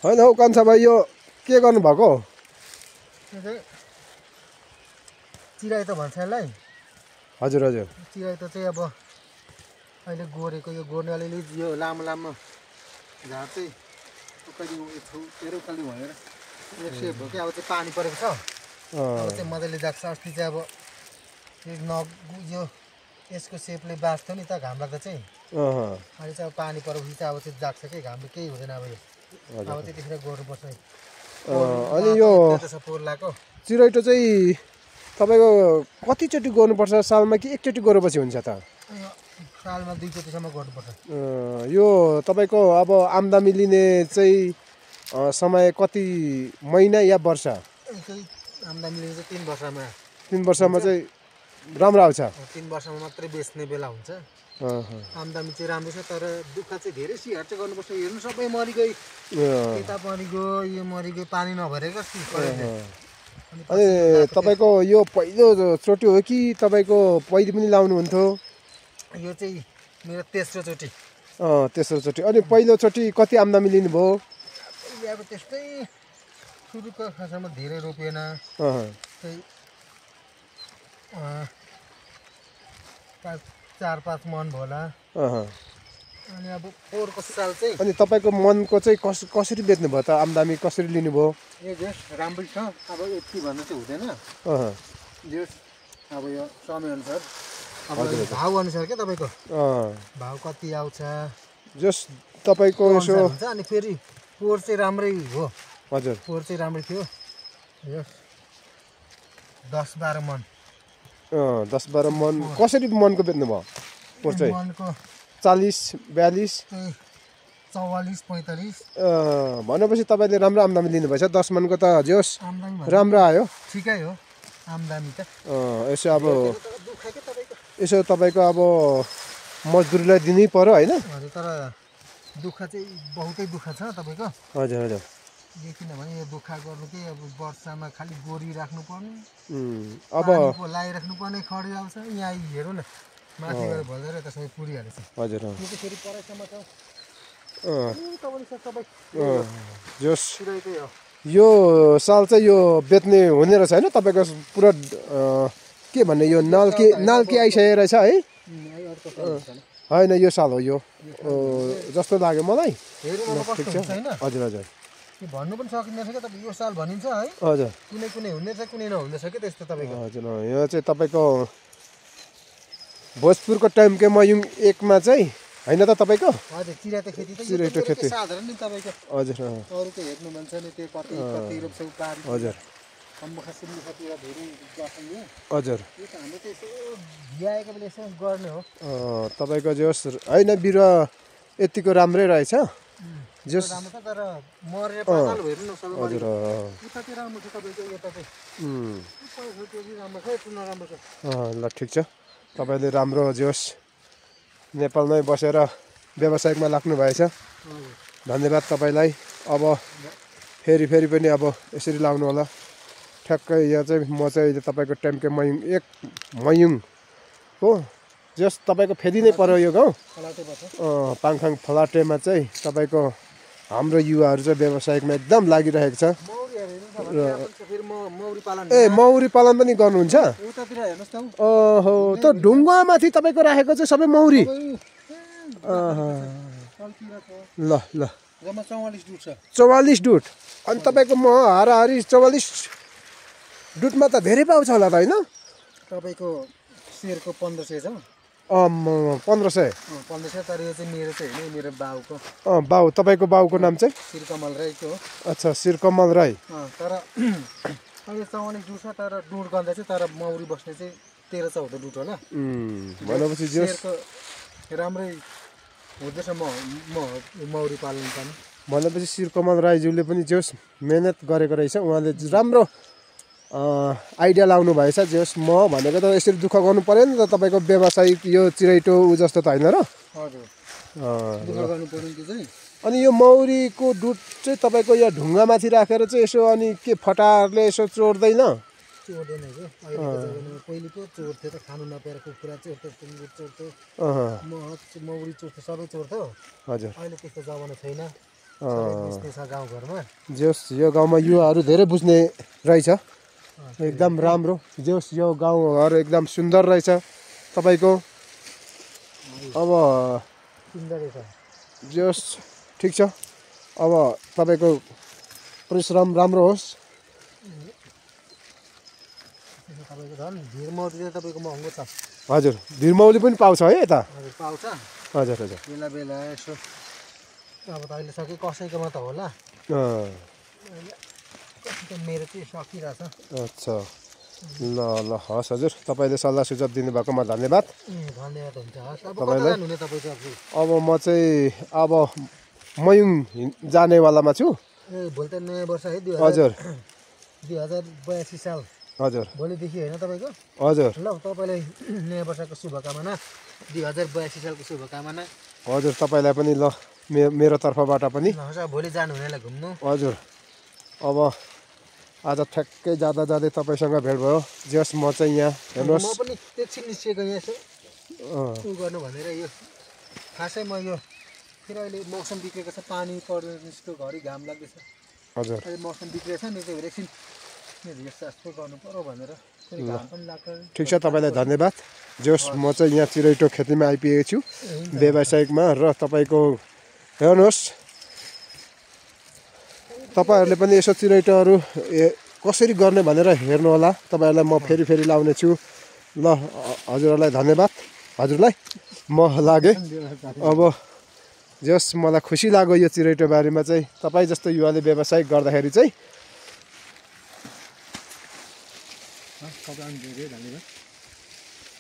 होइन हौ कान्छा भाइ यो के गर्नुभएको? चिराइ त भन्छ यसलाई। हजुर हजुर। चिराइ त चाहिँ अब अहिले गोरेको यो गोर्ने अलिअलि यो लामो लामो झार चाहिँ उकाली उकाली भएर यो सेप हो कि अब चाहिँ पानी परेको छ। अब चाहिँ मजाले जाग्छ। अस्ति चाहिँ अब यो यसको सेपले बाँच्थ्यो नि त घाम लाग्दा चाहिँ। अहिले चाहिँ अब पानी परेपछि चाहिँ अब चाहिँ जाग्छ कि घामले केही हुँदैन अब यो। अब चाहिँ त्यतिखेर गोर्नुपर्छ। अनि यो पोर्लाको चिराइटो चाहिँ तपाईँको कतिचोटि गोर्नुपर्छ सालमा कि एकचोटि गोरेपछि हुन्छ त? सालमा 2 चोटिसम्म गर्नुपर्छ। यो तपाईँको अब आम्दानी लिने चाहिँ समय कति महिना या वर्ष? आम्दानी लिने चाहिँ 3 वर्षमा। 3 वर्षमा चाहिँ राम्रो आउँछ। 3 वर्षमा मात्रै बेच्ने बेला हुन्छ। आम्दानी चाहिँ राम्रो छ तर दुःख चाहिँ धेरै सिहार चाहिँ गर्नुपर्छ। हेर्नु सबै मरिगई, यता मरिगयो, यो मरिगयो, पानी नभरेको जस्तो। अनि तपाईँको यो पहिलोचोटि हो कि तपाईँको पहिले पनि लाउनुहुन्थ्यो? यो चाहिँ मेरो तेस्रो चोटि। तेस्रो चोटि। अनि पहिलोचोटि कति आम्दानी लिनुभयो? अब त्यस्तै सुरुको खासमा धेरै रोपेन। त्यही 4-5 मन होला। अनि अब पोहोरको साल चाहिँ अनि तपाईँको मनको चाहिँ कसरी बेच्नु भयो त? आम्दानी कसरी लिनुभयो? ए जेस राम्रै छ। अब यति भन्नु चाहिँ हुँदैन। जेस अब यो समयअनुसार अब भाउ अनुसार के तपाईँको भाउ कति आउँछ जस तपाईँको यसो हुन्छ। अनि फेरि पोहोर चाहिँ राम्रै हो। हजुर पोहोर चाहिँ राम्रै थियो। यो 10-12 मन। 10-12 मन। कसरी मनको बेच्नु भयो पोहोर चाहिँ? मनको 40-42 44-45। भनेपछि तपाईँले राम्रो आम्दानी लिनुभएछ। 10 मनको त जोस् राम्रो आयो। ठिकै हो आम्दानी त। यसो अब यसो तपाईँको अब मजदुरीलाई दिनै पर्यो होइन? हजुर तर दुःख चाहिँ बहुतै दुःख छ तपाईँको। हजुर हजुर। यो किनभने यो दुःख गर्नु चाहिँ अब वर्षमा खालि गोरी राख्नुपर्ने, अब लगाइराख्नु पर्ने खडी आउँछ। यहाँ हेरौँ न माथि गएर भल्दै त्यसमा पुरिहाल्छ। हजुर। यो चाहिँ फेरि परेसम्म छ। जोस् यो साल चाहिँ यो बेच्ने हुने रहेछ होइन? तपाईँको पुरा के भन्ने यो नाल्के आइसकेको रहेछ है? होइन यो साल हो यो जस्तो लाग्यो मलाई। ठिक छ। हजुर हजुर। भन्नु पनि सकिँदैन क्या तपाईँ। यो साल भनिन्छ है। हजुर। कुनै कुनै हुनेछ कुनै नहुनेछ क्या त्यस्तो तपाईँको। हजुर। यो चाहिँ तपाईँको भोजपुरको टाइमकै मयुङ 1 मा चाहिँ होइन त तपाईँको? हजुर। चिराइतो खेती त चिराइतो खेती साधारण नि तपाईँको। हजुर। अरूको हेर्नु मन छ नि त्यो कति कति रोप्छ पारी। हजुर। अम्बखा सिम्बुखातिर धेरै गर्छन् यो। हजुर। यो त हाम्रो त यसो भ्याएको बेला यसो गर्ने हो। तपाईँको जोस् होइन बिरुवा यतिको राम्रै रहेछ। जोस् राम्रो छ तर मरेर पातल हेर्नु न सबै। हजुर। उता चाहिँ राम्रो छ तपाईँको। यता चाहिँ त्यो चाहिँ राम्रो छ, यस्तो नराम्रो छ। ल ठिक छ। तपाईँले राम्रो जोस् नेपालमै बसेर व्यवसायमा लाग्नु भएछ। धन्यवाद तपाईँलाई। अब फेरि पनि अब यसरी लाउनु होला। ठ्याक्कै यहाँ चाहिँ म चाहिँ अहिले तपाईँको टाइमकै मयुङ हो। जस तपाईँको फेरि नै पर्यो यो गाउँ पाङखाङ फलाटेमा चाहिँ तपाईँको हाम्रो युवाहरू चाहिँ व्यवसायमा एकदम लागिरहेको छ। ए मौरी पालन पनि गर्नुहुन्छ? ओहो त ढुङ्गामाथि तपाईँको राखेको चाहिँ सबै मौरी? ल 44 डुट। अनि तपाईँको म हाराहारी 44 डुटमा त धेरै पाउँछ होला त होइन? तपाईँको शेरको 1500 छ। 1500 तर यो चाहिँ मेरो चाहिँ होइन, मेरो बाउको। बाउ तपाईँको बाउको नाम चाहिँ? शिरकमल राईको हो। अच्छा शिरकमल राई। तर अहिले 44 डुट छ तर डुट गर्दा चाहिँ तर मौरी बस्ने चाहिँ 13-14 डुट होला। भनेपछि राम्रै हुँदैछ मौरी पालन पनि। भनेपछि शिरकमल राईज्यूले पनि जोस् मेहनत गरेको रहेछ। उहाँले राम्रो आइडिया लाउनु भएछ। जोस् म भनेको त यसरी दुःख गर्नु पऱ्यो नि त तपाईँको व्यवसायिक यो चिराइटो जस्तो त होइन र? हजुर दुःख गर्नु पर्यो नि चाहिँ। अनि यो मौरीको दुध चाहिँ तपाईँको यहाँ ढुङ्गामाथि राखेर चाहिँ यसो अनि के फटाहरूले यसो चोर्दैन? चोर्दैन कि अहिलेको जमानामा पहिले पो चोर्थ्यो त खानु नपाएर कुखुरा चोर्थ्यो सुँगुर चोर्थ्यो मौरी चोर्थ्यो सबै चोर्थ्यो हजुर अहिले त्यस्तो जमाना छैन सबै बुझ्ने छ गाउँघरमा जोस् यो गाउँमा युवाहरू धेरै बुझ्ने रहेछ एकदम राम्रो जोस् यो गाउँघर एकदम सुन्दर रहेछ तपाईँको अब सुन्दरै छ जोस् ठिक छ अब तपाईँको परिश्रम राम्रो होस् तपाईँको झन् भिरमौरी चाहिँ तपाईँको महँगो छ हजुर भिरमौली पनि पाउँछ है यता हजुर पाउँछ हजुर हजुर बेला बेला यसो अब त अहिले सके कसैकोमा त होला कसैको मेरो चाहिँ सकिरहेछ अच्छा ल ल हस् हजुर तपाईँले सल्लाह सुझाव दिनुभएकोमा धन्यवाद धन्यवाद हुन्छ हस् अब कता तपाईँलाई जानुहुने तपाईँ चाहिँ अब म चाहिँ अब मयुङ जानेवालामा छु ए भोलि त नयाँ वर्ष है हजुर 2082 साल हजुर भोलिदेखि होइन तपाईँको हजुर ल तपाईँलाई नयाँ वर्षको शुभकामना 2082 सालको शुभकामना हजुर तपाईँलाई पनि ल मेरो तर्फबाट पनि हस् अब भोलि जानुहुनेलाई घुम्नु हजुर अब आज ठ्याक्कै जाँदा जाँदै तपाईँसँग भेट भयो जस म चाहिँ यहाँ हेर्नुहोस् म पनि एकछिन निस्किएको यहाँ यसो उ गर्नु भनेर यो खासै म यो फेरि अहिले मौसम बिग्रेको छ पानी पर्ने जस्तो घरि घाम लाग्दैछ हजुर अहिले मौसम बिग्रेको छ नि त्यही भएर एकछिन रेस्ट गर्नु पर्यो भनेर फेरि घाम पनि लाग्छ ठिक छ तपाईँलाई धन्यवाद जोस् म चाहिँ यहाँ चिरैटो खेतीमा आइपुगेको छु व्यावसायिकमा र तपाईँको हेर्नुहोस् तपाईँहरूले पनि यसो चिरैटोहरू कसरी गर्ने भनेर हेर्नु होला तपाईँहरूलाई म फेरि फेरि लाउने छु ल हजुरहरूलाई धन्यवाद हजुरलाई म लागेँ अब जस मलाई खुसी लाग्यो यो चिरैटो बारेमा चाहिँ तपाईँ जस्तो युवाले व्यवसाय गर्दाखेरि चाहिँ धेरै धन्यवाद